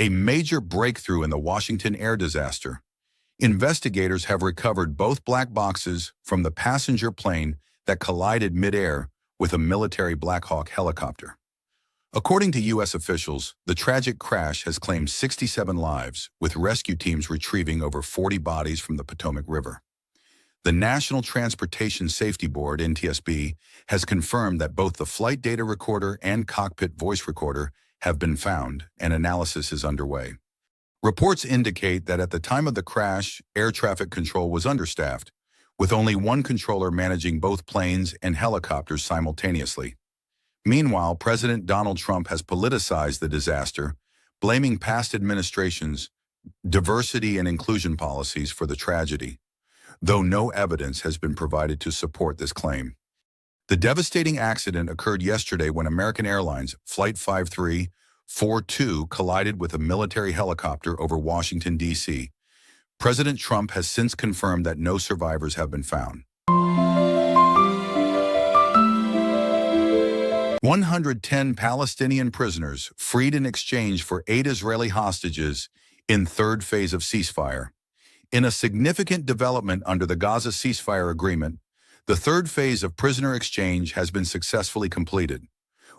A major breakthrough in the Washington air disaster. Investigators have recovered both black boxes from the passenger plane that collided mid-air with a military Black Hawk helicopter. According to U.S. officials, the tragic crash has claimed 67 lives, with rescue teams retrieving over 40 bodies from the Potomac River. The National Transportation Safety Board, NTSB, has confirmed that both the flight data recorder and cockpit voice recorder have been found, and analysis is underway. Reports indicate that at the time of the crash, air traffic control was understaffed, with only one controller managing both planes and helicopters simultaneously. Meanwhile, President Donald Trump has politicized the disaster, blaming past administrations' diversity and inclusion policies for the tragedy, though no evidence has been provided to support this claim. The devastating accident occurred yesterday when American Airlines Flight 5342 collided with a military helicopter over Washington, D.C. President Trump has since confirmed that no survivors have been found. 110 Palestinian prisoners freed in exchange for 8 Israeli hostages in third phase of ceasefire. In a significant development under the Gaza ceasefire agreement, the third phase of prisoner exchange has been successfully completed.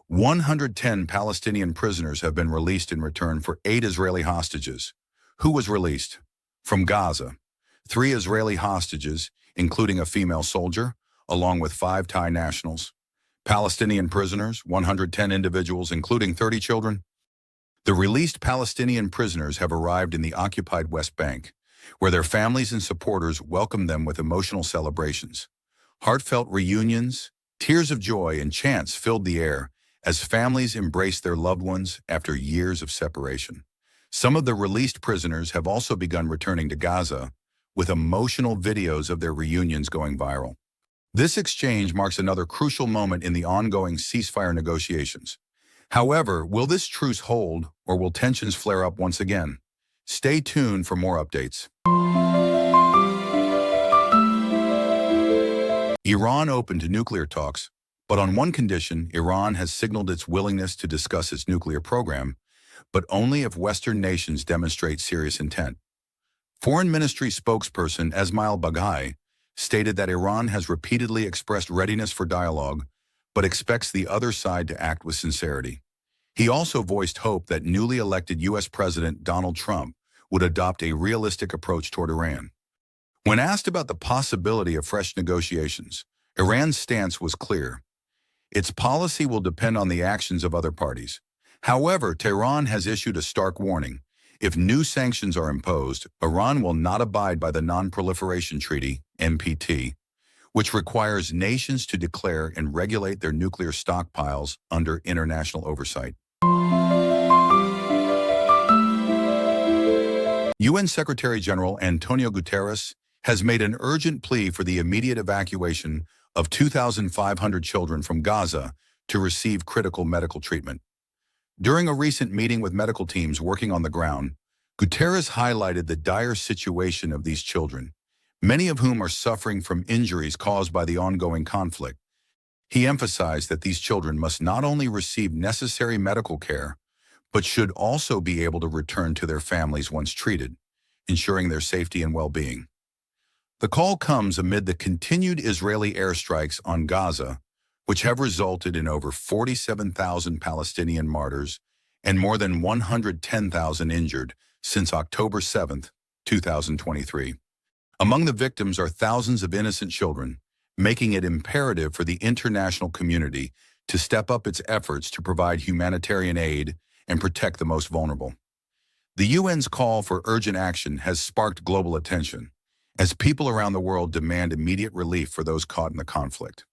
110 Palestinian prisoners have been released in return for 8 Israeli hostages. Who was released? From Gaza, 3 Israeli hostages, including a female soldier, along with 5 Thai nationals. Palestinian prisoners, 110 individuals, including 30 children. The released Palestinian prisoners have arrived in the occupied West Bank, where their families and supporters welcomed them with emotional celebrations. Heartfelt reunions, tears of joy, and chants filled the air as families embraced their loved ones after years of separation. Some of the released prisoners have also begun returning to Gaza, with emotional videos of their reunions going viral. This exchange marks another crucial moment in the ongoing ceasefire negotiations. However, will this truce hold, or will tensions flare up once again? Stay tuned for more updates. Iran opened to nuclear talks, but on one condition, Iran has signaled its willingness to discuss its nuclear program, but only if Western nations demonstrate serious intent. Foreign Ministry spokesperson Esmail Baghaei stated that Iran has repeatedly expressed readiness for dialogue, but expects the other side to act with sincerity. He also voiced hope that newly elected U.S. President Donald Trump would adopt a realistic approach toward Iran. When asked about the possibility of fresh negotiations, Iran's stance was clear. Its policy will depend on the actions of other parties. However, Tehran has issued a stark warning. If new sanctions are imposed, Iran will not abide by the Non-Proliferation Treaty, NPT, which requires nations to declare and regulate their nuclear stockpiles under international oversight. UN Secretary-General António Guterres has made an urgent plea for the immediate evacuation of 2,500 children from Gaza to receive critical medical treatment. During a recent meeting with medical teams working on the ground, Guterres highlighted the dire situation of these children, many of whom are suffering from injuries caused by the ongoing conflict. He emphasized that these children must not only receive necessary medical care, but should also be able to return to their families once treated, ensuring their safety and well-being. The call comes amid the continued Israeli airstrikes on Gaza, which have resulted in over 47,000 Palestinian martyrs and more than 110,000 injured since October 7, 2023. Among the victims are thousands of innocent children, making it imperative for the international community to step up its efforts to provide humanitarian aid and protect the most vulnerable. The UN's call for urgent action has sparked global attention, as people around the world demand immediate relief for those caught in the conflict.